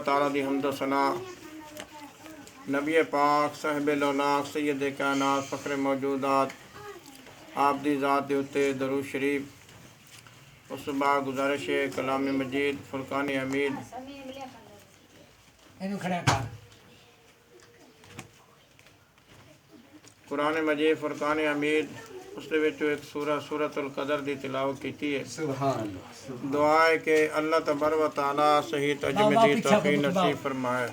تعالیٰ دی حمد و ثنا نبی پاک صاحب لولاک سید کائنات فخر موجودات آپ دی ذات دے اتے درود شریف اس بعد گزارش ہے کلام مجید فرقان حمید قرآن مجید فرقان حمید اس دے وچوں ایک سورۃ القدر دی تلاوت کیتی ہے۔ سبحان اللہ۔ دعا ہے کہ اللہ تبارک و تعالی صحیح تجمیدی توفیق نصیب فرمائے۔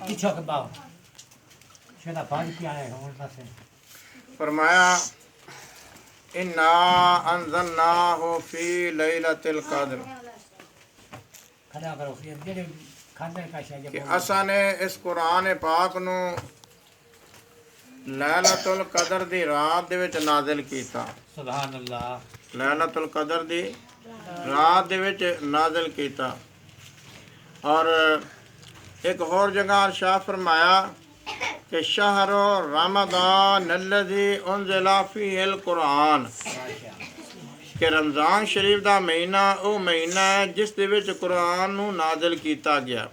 فرمایا انا انزلناہ فی لیلۃ القدر کہ اساں نے اس قرآن پاک نو لیلۃ القدر دی رات دے وچ نازل کیتا۔ سبحان اللہ۔ لیلۃ القدر دی رات دے وچ نازل کیتا۔ اور ایک اور جگہ ارشاد فرمایا کہ شہر رمضان الذی انزل فیہ القرآن کہ رمضان شریف دا مہینہ او مہینہ ہے جس دے وچ قرآن نو نازل کیتا گیا۔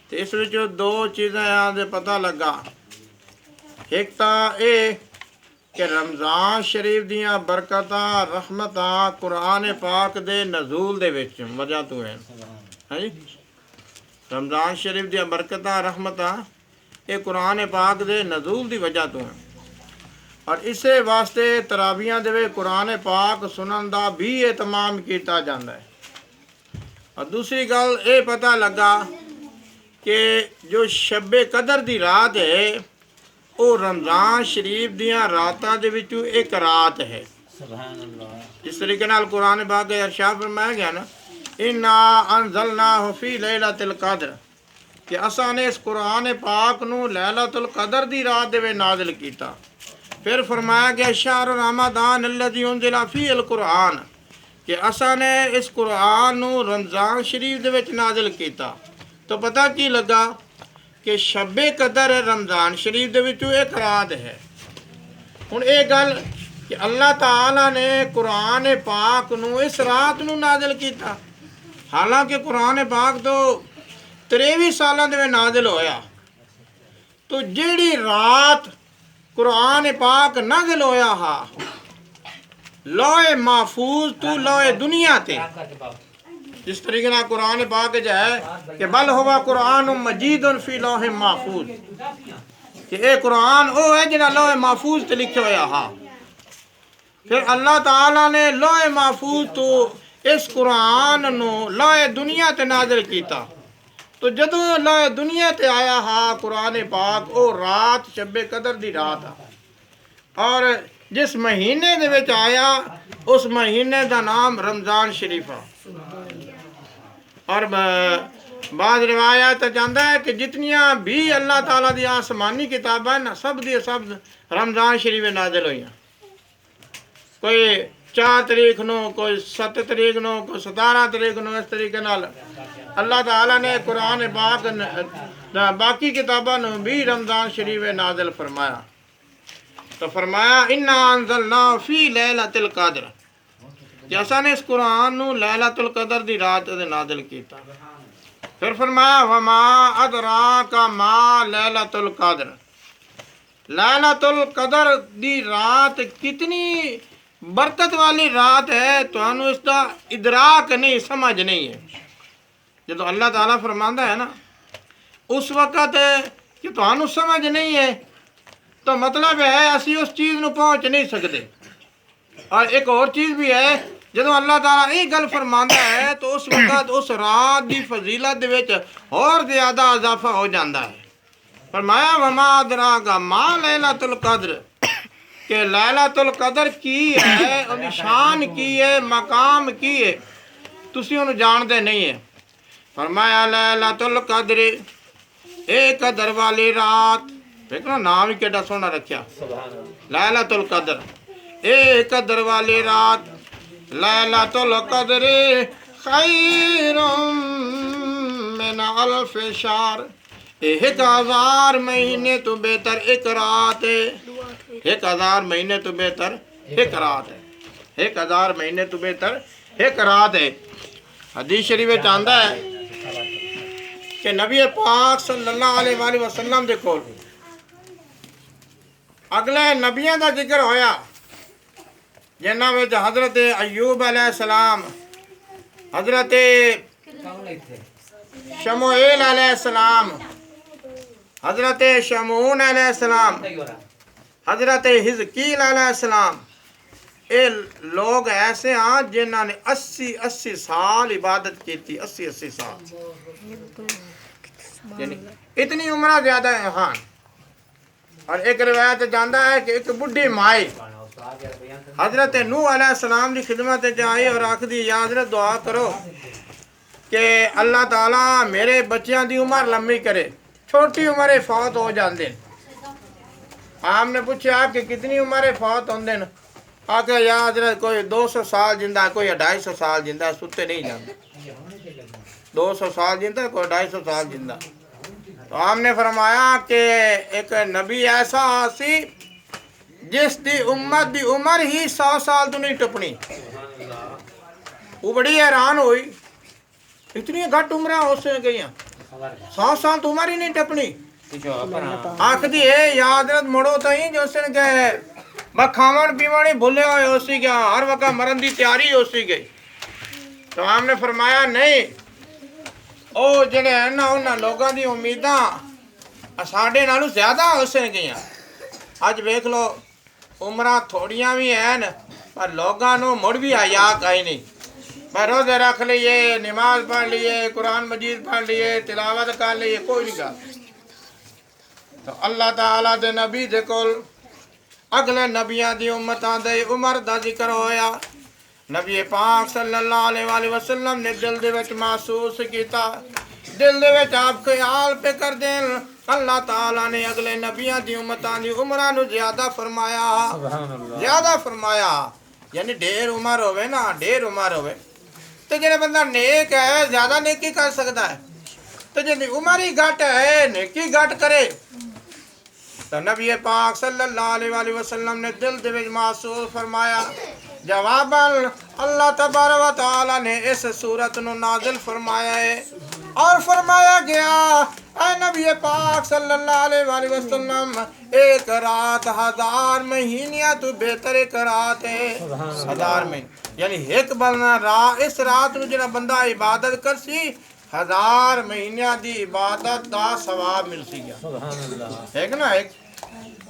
تے اس وچ دو چیزاں یہاں دے پتہ لگا۔ ایک تا اے کہ رمضان شریف دیاں برکتاں رحمتاں قرآن پاک دے نزول دے وچ وجہ تو ہے۔ رمضان شریف دیاں برکتاں رحمتاں یہ قرآن پاک دے نزول دی وجہ تو ہیں۔ اور اسے واسطے تراویحاں دے وچ قرآن پاک سنن دا بھی اہتمام کیتا جاندا ہے۔ اور دوسری گل یہ پتہ لگا کہ جو شب قدر دی رات ہے وہ رمضان شریف دیاں راتاں دے وچوں ایک رات ہے۔ سبحان اللہ۔ جس طریقے نال قرآن پاک کے ارشاد فرمایا گیا نا انا انزلناہ فی لیلۃ القدر کہ اساں نے اس قرآن پاک نو لیلۃ القدر دی رات دے وچ نازل کیتا۔ پھر فرمایا گیا شہر رمضان الذی انزل فیہ القرآن کہ اساں نے اس قرآن نو رمضان شریف دے وچ نازل کیتا۔ تو پتہ کی لگا کہ شب قدر رمضان شریف دے وچوں ایک رات ہے۔ ہن یہ گل کہ اللہ تعالیٰ نے قرآن پاک نو اس رات نو نازل کیتا، حالانکہ قرآن پاک تو 23 سالاں دے نازل ہویا۔ تو جیڑی رات قرآن پاک نازل ہویا ہا لوح محفوظ تو لوح دنیا تے، جس طریقے نہ قرآن پاک جو ہے کہ بل ہوا قرآن مجید فی لوح محفوظ کہ اے قرآن او ہے جنہا لوح محفوظ تے لکھے ہویا ہا۔ پھر اللہ تعالیٰ نے لوح محفوظ تو اس قرآن نو لوح دنیا تے نازل کیتا۔ تو جدو لوح دنیا تے آیا ہا قرآن پاک او رات شب قدر دی رات آ، اور جس مہینے دے وچ آیا اس مہینے دا نام رمضان شریف آ۔ اور بعض روایات جاندا ہے کہ جتنیاں بھی اللہ تعالیٰ دی آسمانی کتاباں نا سب دی سب رمضان شریف نازل ہوئیاں۔ کوئی 4 تاریخ نو، کوئی 7 تاریخ نو، کوئی 17 تاریخ نو، اس طریقے نال اللہ تعالیٰ نے قرآن پاک باقی کتاباں نو بھی رمضان شریف نازل فرمایا۔ تو فرمایا انا انزلنا فی لیلۃ القدر کہ اساں نے اس قرآن نو لیلۃ القدر دی رات دے نازل کیتا۔ پھر فرمایا وما ادراک ما لیلۃ القدر، لیلۃ القدر دی رات کتنی برکت والی رات ہے تو انو اس دا ادراک نہیں، سمجھ نہیں ہے۔ جب اللہ تعالیٰ فرماندا ہے نا اس وقت کہ تو انو سمجھ نہیں ہے تو مطلب ہے اسی اس چیز نو پہنچ نہیں سکتے۔ اور ایک اور چیز بھی ہے جب اللہ تعالیٰ یہ گل فرماندا ہے تو اس وقت اس رات دی فضیلت دے وچ اور زیادہ اضافہ ہو جاندہ ہے۔ فرمایا وما ادراک ما لیلۃ القدر کہ لیلۃ القدر کی ہے، ان شان کی ہے، مقام کی ہے، تسی انہوں جاندے نہیں ہے۔ فرمایا لیلۃ القدر اے قدر والی رات، دیکھنا نام ہی کیڑا سونا رکھیا لیلۃ القدر اے قدر والی رات، لیلۃ القدر خیر من الف شہر، 1000 مہینے تو بہتر ایک رات ہے۔ 1000 مہینے تو بہتر ایک رات ہے۔ 1000 مہینے تو بہتر ایک رات ہے۔ حدیث شریف آندا ہے کہ نبی پاک صلی اللہ علیہ وآلہ وسلم دے کول اگلے نبیوں دا ذکر ہویا جنہاں وچ حضرت ایوب علیہ السلام، حضرت شموئیل علیہ السلام، حضرت شمعون علیہ السلام، حضرت حزقیل علیہ السلام. اے لوگ ایسے ہیں جنہوں نے 80 سال عبادت کی تھی. 80 سال یعنی اتنی عمرہ زیادہ ہے. ہاں، اور ایک روایت جانتا ہے کہ ایک بڈھی مائی حضرت نوح علیہ السلام کی خدمت آئی اور آکھ دی یا حضرت دعا کرو کہ اللہ تعالیٰ میرے بچیاں دی عمر لمبی کرے، چھوٹی عمرے فوت ہو جاندے. آپ نے پوچھا کہ کتنی عمریں فوت ہوندے ہیں؟ آکھا یا حضرت کوئی 200 سال زندہ، کوئی 250 سال زندہ، ستے نہیں جاندے. 200 سال زندہ، کوئی 250 سال زندہ. تو آپ نے فرمایا کہ ایک نبی ایسا سی جس دی امت دی عمر ہی 100 سال تو نہیں ٹپنی. وہ بڑی حیران ہوئی، اتنی گھٹ عمرہ ہو سے گئی 100 سال تو عمر ہی نہیں ٹپنی. آخ دی ہے یا حضرت مڑو تو ہی جو سن گئے کھاون پیوانی بھولے ہوئے ہو سی گیا، ہر وقت مرن دی تیاری ہو سی گئی. تو ہم نے فرمایا نہیں، او جڑے ہیں نا انہاں لوگاں دی امیداں ساڈے نالوں زیادہ ہو سن گئیاں. اج ویکھ لو عمراں تھوڑیاں بھی ہیں پر لوگاں نو مڑ بھی حیا کہیں نہیں. پر روزے رکھ لیے، نماز پڑھ لیے، قرآن مجید پڑھ لیے، تلاوت کر لیے، کوئی نہیں کر. تو اللہ تعالیٰ دے نبی دے کول اگلے نبیاں دی امتاں دے عمر دا ذکر ہویا. نبی پاک صلی اللہ علیہ وآلہ وسلم نے دل دے وچ محسوس کیتا، دل دے وچ آپ خیال پہ کر دین اللہ تعالیٰ نے اگلے نبیاں دی امتاں دی عمراں نو زیادہ فرمایا. زیادہ فرمایا یعنی ڈھیر عمر ہوئے نا، ڈھیر عمر ہوئے تو جڑا بندہ نیک ہے زیادہ نیکی کر سکتا ہے. تو جی عمر ہی گھٹ ہے نیکی گھٹ کرے. تو نبی پاک صلی اللہ علیہ وآلہ وسلم نے دل دے وچ محسوس فرمایا. جواباً اللہ تبارک و تعالیٰ نے اس صورت نو نازل فرمایا ہے اور فرمایا گیا اے نبی پاک صلی اللہ علیہ وآلہ وسلم ایک رات 1000 مہینیاں تو بہتر ایک رات ہے. 1000 مہینے یعنی ایک بندہ اس رات نو جڑا بندہ عبادت کرسی 1000 مہینیاں دی عبادت دا ثواب مل سی گیا. ایک نا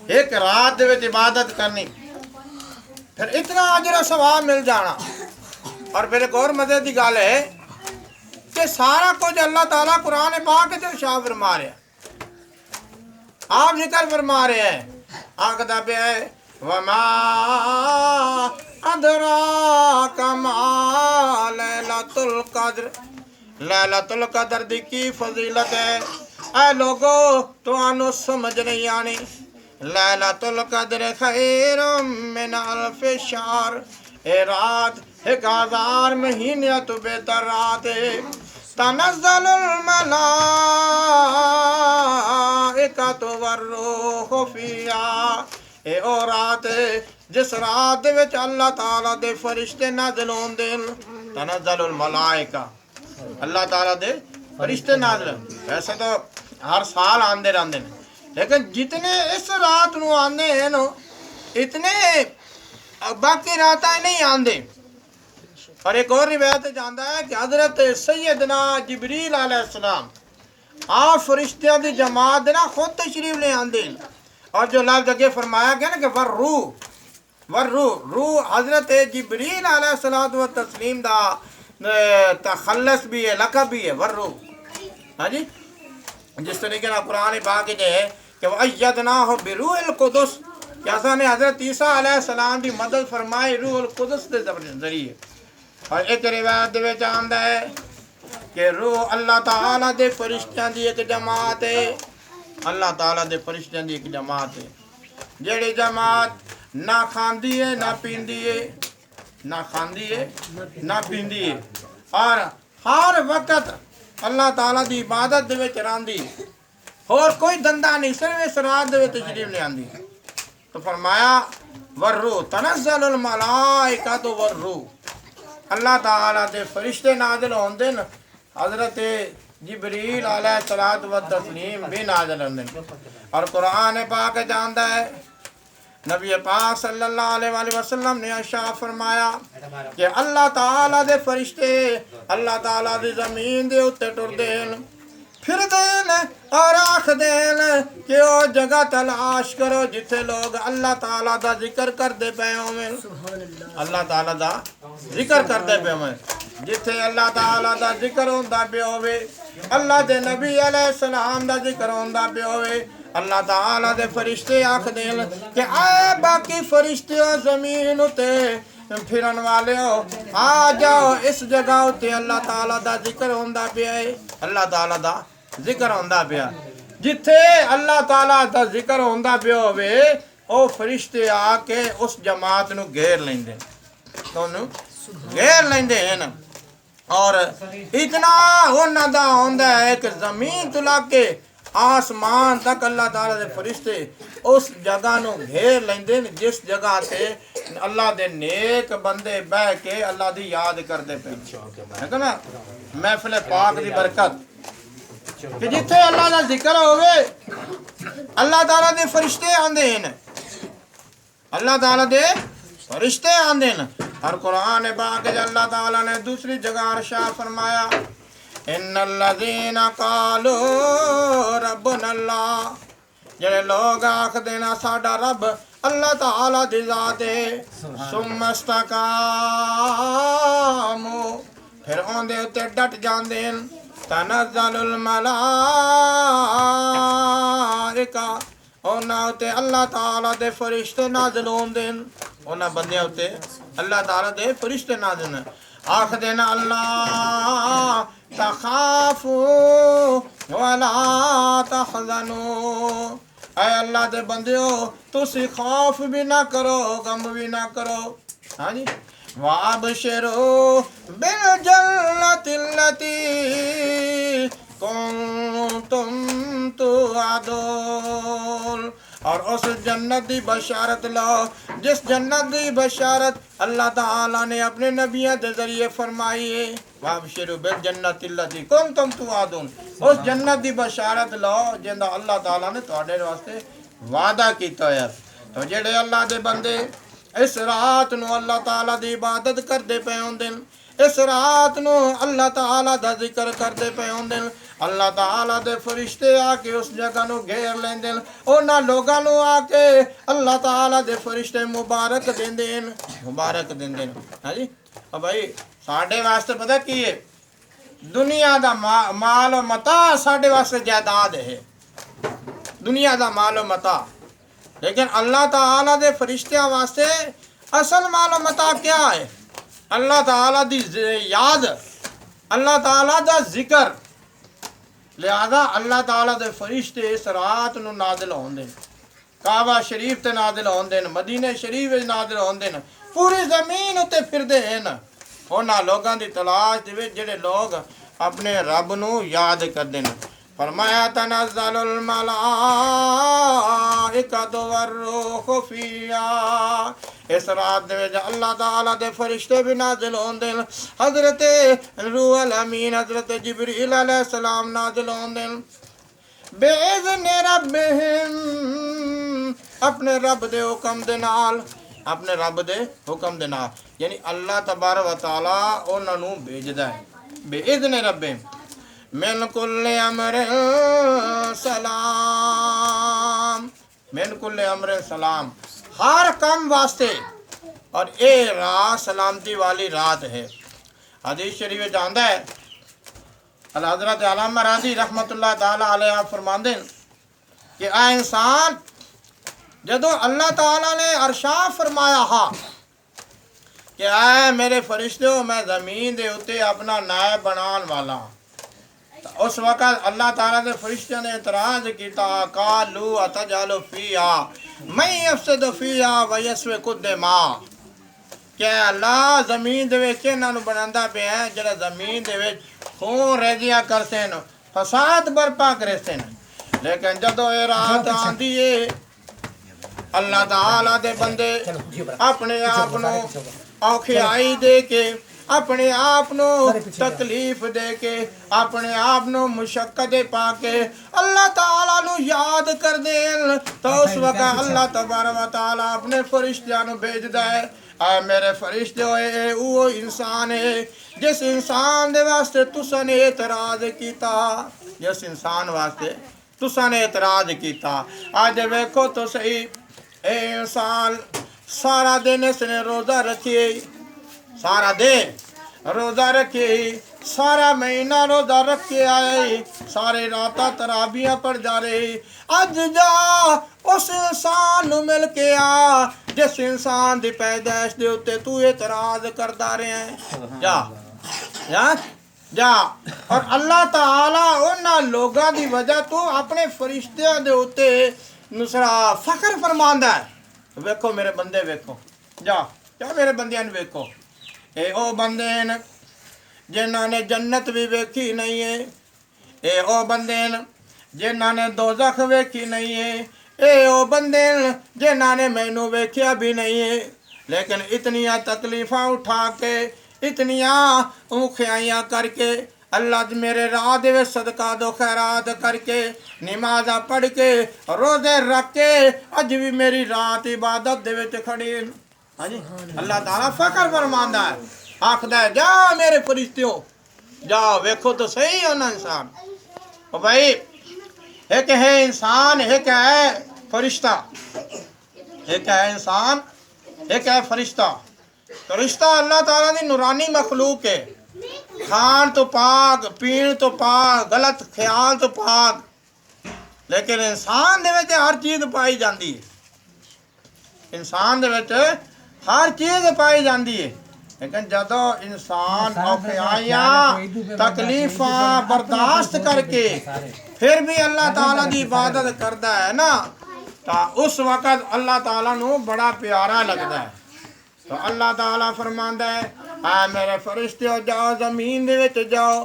ایک رات دے وچ عبادت کرنی پھر اتنا اجر و ثواب مل جانا. اور پھر ایک اور مزے دی گل ہے کہ سارا کچھ اللہ تعالیٰ قرآن پاک کے ارشاد فرما رہے ہیں، آپ ذکر فرما رہے ہیں. آخدا پہ ہے وما ادراک ما لیلۃ القدر. لیلۃ القدر دی کی فضیلت ہے اے لوگو تو آنو سمجھ نہیں آنی. لیلۃ القدر خیر من الف شہر. اے رات 1000 مہینے تو بہتر رات ہے. تنزل الملائکۃ والروح فیہا. اے او رات جس رات دے وچ اللہ تعالیٰ دے فرشتے نازل ہوندے. تنزل الملائکہ اللہ تعالیٰ دے فرشتے نازل. ویسے تو ہر سال آندے رہندے ہیں لیکن جتنے اس رات نو آندے ہیں نو اتنے باقی راتیں نہیں آندے. اور ایک اور روایت جانتا ہے کہ حضرت سیدنا جبریل علیہ السلام آپ فرشتیاں دی جماعت نا خود تشریف لے آندے. اور جو لفظ اگے فرمایا گیا نا کہ روح حضرت جبریل علیہ الصلوۃ والتسلیم دا تخلص بھی ہے، لقب بھی ہے والروح. ہاں جی، جس طریقے سے قرآن پاک ہے کہ وَأَيَّدْنَاهُ بِرُوحِ الْقُدُسِ کہ ایسا نے حضرت عیسیٰ علیہ السلام کی مدد فرمائی روح القدس کے ذریعے. اور ایک روایت دے وچ آندا ہے کہ روح اللہ تعالیٰ دے فرشتیاں دی ایک جماعت ہے. اللہ تعالیٰ دے فرشتیاں دی ایک جماعت ہے جیڑی جماعت نہ کھاندی ہے نہ پیندی ہے، نہ کھاندی ہے نہ پیندی ہے اور ہر وقت اللہ تعالیٰ دی عبادت دے وچ راندی. اور کوئی دندہ نہیں، صرف اس رات دے وچ تشریف لے آندی. تو فرمایا والروح تنزل الملائکۃ والروح. اللہ تعالیٰ دے فرشتے نازل ہوندے نا. حضرت جبریل علیہ الصلوۃ والتسلیم بھی نازل ہوندے اور قرآن پاک جاندا ہے نبی پاک صلی اللہ علیہ وآلہ وسلم نے ارشاد فرمایا کہ اللہ تعالیٰ دے فرشتے اللہ تعالیٰ دی زمین دے اتے ٹردے پھر دین اور آخ دین کہ او جگہ تلاش کرو جتھے لوگ اللہ تعالیٰ دا ذکر کردے پے ہوئے اللہ تعالیٰ دا ذکر کردے پے ہوئے جتھے اللہ تعالیٰ دا ذکر ہوندا پیا ہوئے اللہ دے نبی علیہ السلام دا ذکر ہوندا پیا ہوئے اللہ تعالیٰ دے فرشتے آکھ دین کہ اے باقی فرشتیوں زمین اتے پھرن والے ہو آ جاؤ اس جگہ اتے اللہ تعالیٰ دا ذکر ہوندا پیا ہے اللہ تعالیٰ دا ذکر ہوندا پیا جتھے اللہ تعالیٰ دا ذکر ہوندا پیا ہوئے او فرشتے آ کے اس جماعت نو گھیر لیندے تونوں گھیر لیندے ہیں اور اتنا ہونا دا ہوندا ہے کہ زمین تو لا کے آسمان تک اللہ تعالیٰ دے فرشتے اس جگہ نو گھیر لیندے جس جگہ سے اللہ دے نیک بندے بہ کے اللہ دی یاد کردے پے ہے نا محفل پاک دی برکت کہ جتھے اللہ دا ذکر ہوئے اللہ تعالیٰ دے فرشتے آندے ہیں اللہ تعالیٰ دے فرشتے آندے ہیں اور قرآن پاک اللہ تعالیٰ نے دوسری جگہ ارشاد فرمایا ان الذین قالوا ربنا اللہ جڑے لوگ آکھ دینا ساڈا رب اللہ تعالیٰ دی ذات ہے ثم استقاموا پھر اوندے اتے ڈٹ جاندے تنزل الملائکہ اونا اتے اللہ تعالیٰ دے فرشتے نازل ہوندے اونا بندیاں اتے اللہ تعالیٰ دے فرشتے نازل آکھ دینا اللہ تخافوا ولا تحزنوا اے اللہ دے بندیو تسی خوف بھی نہ کرو غم بھی نہ کرو ہاں جی وابشروا بالجنۃ التی کنتم توعدون اور اس جنت دی بشارت لو جس جنت دی بشارت اللہ تعالیٰ نے اپنے نبیوں کے ذریعے فرمائی ہے وابشروا بالجنۃ التی کنتم توعدون اس جنت دی بشارت لو جندا اللہ تعالیٰ نے تواڈے واسطے وعدہ کیتا ہے تو جڑے اللہ دے بندے اس رات نو اللہ تعالیٰ دی عبادت کردے پے ہوندے اس رات نو اللہ تعالیٰ دا ذکر کردے پے ہوندے اللہ تعالیٰ دے فرشتے آ کے اس جگہ نو گھیر لیندے اونا لوگاں نو آ کے اللہ تعالیٰ دے فرشتے مبارک دیندے ہاں جی اور بھائی ساڈے واسطے پتہ کی ہے دنیا دا مال و متاع ساڈے واسطے جائیداد ہے دنیا دا مال و متاع لیکن اللہ تعالیٰ دے فرشتیاں واسطے اصل مال و متاع کیا ہے اللہ تعالیٰ دی یاد اللہ تعالیٰ دا ذکر لہذا اللہ تعالیٰ دے فرشتے اس رات نو نازل ہوندے کعبہ شریف تے نازل ہوندے مدینہ شریف وچ نازل ہوندے پوری زمین اتے پھردے ہیں انہاں لوگاں دی تلاش دے وچ جڑے لوگ اپنے رب نو یاد کردے ہیں فرمایا تنزل الملائکۃ والروح فیہا اس رات دے وچ اللہ تعالیٰ دے فرشتے بھی نازل ہوندے حضرت روح الامین حضرت جبریل علیہ السلام نازل ہوندے بِإِذْنِ رَبِّهِمْ اپنے رب دے حکم دے نال اپنے رب دے حکم دے نال یعنی اللہ تبارک و تعالیٰ انہاں نوں بھیجدا ہے بِإِذْنِ رَبِّهِمْ من کل امر سلام من کل امر سلام ہر کام واسطے اور اے رات سلامتی والی رات ہے حدیث شریف جاندا ہے حضرت علامہ راضی رحمت اللہ تعالی علیہ فرماندے کہ اے انسان جدو اللہ تعالیٰ نے ارشاد فرمایا ہا کہ اے میرے فرشتوں میں زمین دے اتے اپنا نائب بنان والا اس وقت اللہ تعالیٰ دے فرشتے نے اعتراض کیتا قالوا اتجعل فیہا من یفسد فیہا ویسفک الدماء کہ اللہ زمین دے وچ انہاں نوں بناندا پیا ہے جڑا زمین دے وچ خون رہدیاں کرتے ہیں فساد برپا کرتے ہیں لیکن جدو اے رات آندی ہے اللہ تعالیٰ دے بندے اپنے آپ نو اوکھیائی دے کے اپنے آپ نو تکلیف دے کے اپنے آپ نو مشقت پا کے اللہ تعالیٰ نو یاد کر دین تو اس وقت اللہ تبارک و تعالیٰ اپنے فرشتیاں نو بھیج دے اے میرے فرشتے ہوئے وہ انسان ہے جس انسان دے واسطے تساں نے اعتراض کیتا جس انسان واسطے تساں نے اعتراض کیتا آج ویکھو تو صحیح اے انسان سارا دن اس نے روزہ رکھے سارا دن روزہ رکھے سارا مہینہ روزہ رکھ کے آئے سارے راتاں تراویحاں پڑھ جا رہے اج جا اس انسان نو مل کے آ جس انسان دی پیدائش دے اوتے تو اعتراض کردا رہے ہیں جا اور اللہ تعالیٰ انہاں لوگاں دی وجہ تو اپنے فرشتیاں دے اوتے نصرا فخر فرماندا ہے ویکھو میرے بندے ویکھو جا میرے بندیاں نو ویکھو اے او بندے ہیں جنہاں نے جنت بھی ویکھی نہیں ہے اے او بندے ہیں جنہاں نے دوزخ ویکھی نہیں ہے اے او بندے ہیں جنہاں نے مینوں ویکھیا بھی نہیں ہے لیکن اتنیاں تکلیفاں اٹھا کے اتنیاں اوکھیاں کر کے اللہ میرے راہ دے وچ صدقہ دو خیرات کر کے نمازاں پڑھ کے روزے رکھ کے اج بھی میری رات عبادت دے وچ کھڑی ہاں جی اللہ تعالیٰ فخر فرماندا ہے آکھدا ہے جا میرے فرشتیوں جا ویکھو تو صحیح ہونا انسان او بھائی ایک ہے انسان ایک ہے فرشتہ ایک ہے انسان ایک ہے فرشتہ فرشتہ اللہ تعالیٰ دی نورانی مخلوق ہے کھان تو پاک پین تو پاک غلط خیال تو پاک لیکن انسان دے وچ ہر چیز پائی جاندی ہے انسان دے وچ ہر چیز پائی جاندی ہے لیکن جدو انسان اوکھیاں تکلیفاں برداشت کر کے پھر بھی اللہ تعالیٰ دی عبادت کردا ہے نا تو اس وقت اللہ تعالیٰ نو بڑا پیارا لگدا ہے تو اللہ تعالیٰ فرماندا ہے اے میرے فرشتیو جاؤ زمین دے وچ جاؤ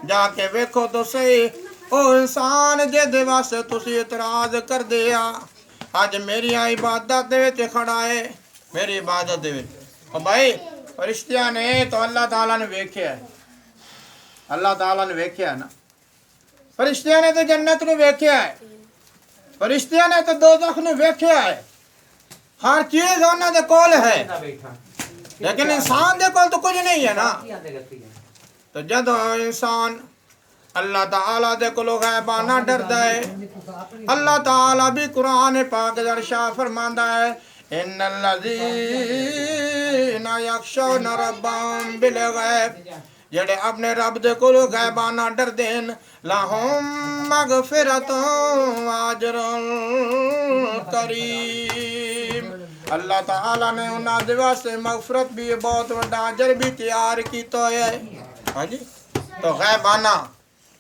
جا کے ویکھو تو صحیح او انسان جے دے واسطے تسی اعتراض کر دیا اج میری عبادت دے وچ کھڑا ہے میری عبادت دے وچ او بھائی فرشتیاں نے تو اللہ تعالیٰ نے ویکھیا ہے اللہ تعالیٰ نے ویکھیا ہے نا فرشتیاں نے تو جنت نو ویکھیا ہے فرشتیاں نے تو دوزخ نو ویکھیا ہے ہر چیز انہاں دے کول ہے لیکن انسان دے کول تو کچھ نہیں ہے نا تو جدو انسان اللہ تعالیٰ دے کولو غیبانہ ڈردا ہے اللہ تعالیٰ بھی قرآن پاک دے ارشاد فرماندا ہے ان الذین یخشون ربهم بالغیب جڑے اپنے رب دے کولو غیبانہ ڈردے ہیں لہم مغفرۃ و اجر کریم اللہ تعالیٰ نے انہاں دے واسطے مغفرت بھی بہت بڑا اجر بھی تیار کیتا ہے ہاں جی تو غیبانہ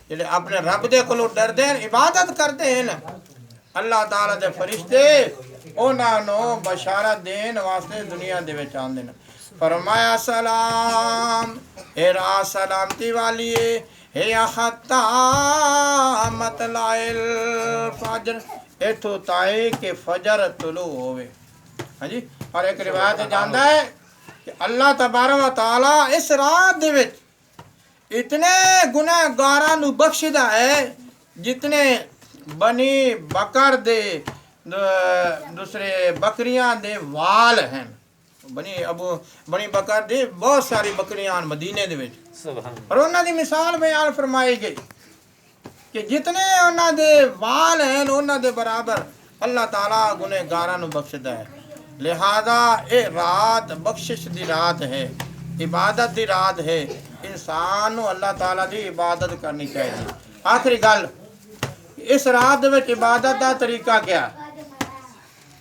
جڑے اپنے رب دے کولو ڈردے ہیں عبادت کرتے ہیں اللہ تعالیٰ دے فرشتے انہاں نو بشارت دین واسطے دنیا دے وچ آندے نے فرمایا سلام اے راہ سلامتی والی ہے خطا مطلع الفجر ایتھو تائے کہ فجر طلوع ہوئے ہاں جی اور ایک روایت جاندا ہے کہ اللہ تبارک و تعالی اس رات دے وچ اتنے گناہ گاراں نو بخشدا ہے جتنے بنی بکر دے دوسرے بکریاں دے وال ہیں بنی بکر دی بہت ساری بکریاں مدینے دے وچ اور انہاں دی مثال بیان فرمائی گئی کہ جتنے انہاں دے وال ہیں انہاں دے برابر اللہ تعالیٰ گنہ گاراں نو بخشدا ہے لہذا اے رات بخشش دی رات ہے عبادت دی رات ہے انسان نو اللہ تعالیٰ دی عبادت کرنی چاہیے آخری گل اس رات دے وچ عبادت دا طریقہ کیا ہے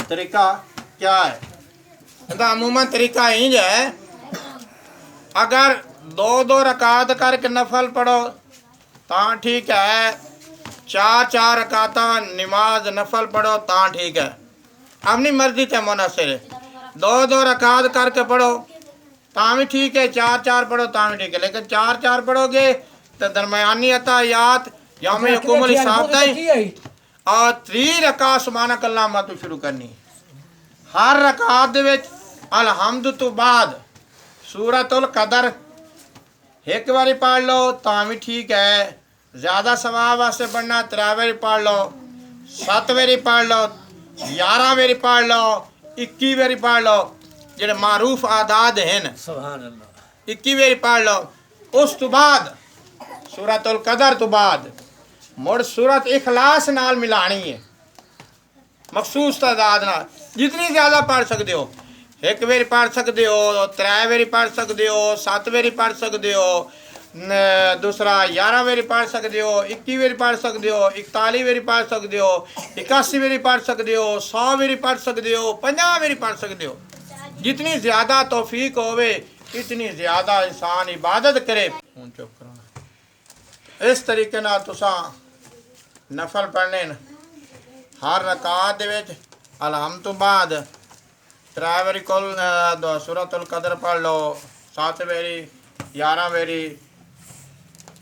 طریقہ کیا ہے عموماً طریقہ ہی ہے اگر دو رکعت کر کے نفل پڑھو تاں ٹھیک ہے 4 رکعتاں نماز نفل پڑھو تاں ٹھیک ہے اپنی مرضی تے منحصر ہے 2 رکعت کر کے پڑھو تاں بھی ٹھیک ہے 4 پڑھو تاں بھی ٹھیک ہے لیکن 4 پڑھو گے تو درمیانی عطایات یوم یقوم الحساب تائیں اور 3 رکعت سبحانک اللہم تو شروع کرنی ہر رکعت دے وچ الحمد تو بعد سورۃ القدر ایک باری پڑھ لو تو بھی ٹھیک ہے، زیادہ ثواب واسطے پڑھنا 3 باری پڑھ لو، 7 باری پڑھ لو، 11 باری پڑھ لو، 21 باری پڑھ لو، جڑے معروف اعداد ہیں سبحان اللہ 21 باری پڑھ لو۔ اس تو بعد سورۃ القدر تو بعد مڑ سورۃ اخلاص نال ملانی ہے، مخصوص تعداد نال، جتنی زیادہ پڑھ سکتے ہو، 1 باری پڑھ سکتے ہو، 3 باری پڑھ سکتے ہو، 7 باری پڑھ سکتے ہو، دوسرا 11 باری پڑھ سکتے ہو، 21 باری پڑھ سکتے ہو، 41 باری پڑھ سکتے ہو، 81 باری پڑھ سکتے ہو، 100 باری پڑھ سکتے ہو، 50 باری پڑھ سکتے ہو۔ جتنی زیادہ توفیق ہوئے اتنی زیادہ انسان عبادت کرے۔ اس طریقے نال تساں نفل پڑھنے ہر رکعت دے وچ الحمد تو بعد 3 باری کل سورۃ القدر پڑھ لو، 7 باری، 11 باری،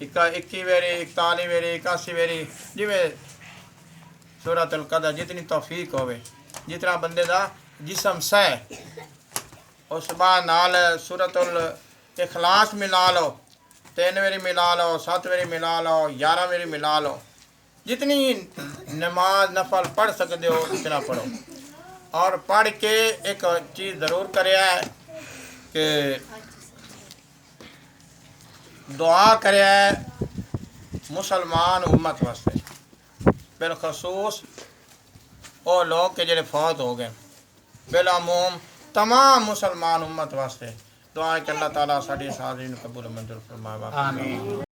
21 باری، 41 باری، 81 باری، جویں سورۃ القدر جتنی توفیق ہوئے، جتنا بندے دا جسم سہ۔ اس بعد نال سورۃ الاخلاص ملا لو، 3 باری ملا لو، 7 باری ملا لو، 11 باری ملا لو، جتنی نماز نفل پڑھ سکتے ہو اتنا پڑھو۔ اور پڑھ کے ایک چیز ضرور کریا ہے کہ دعا کریا ہے مسلمان امت واسطے، بالخصوص وہ لوگ کہ جڑے فوت ہو گئے، بالعموم تمام مسلمان امت واسطے دعا ہے کہ اللہ تعالیٰ ساری حاضرین قبول منظور فرمائے۔ آمین۔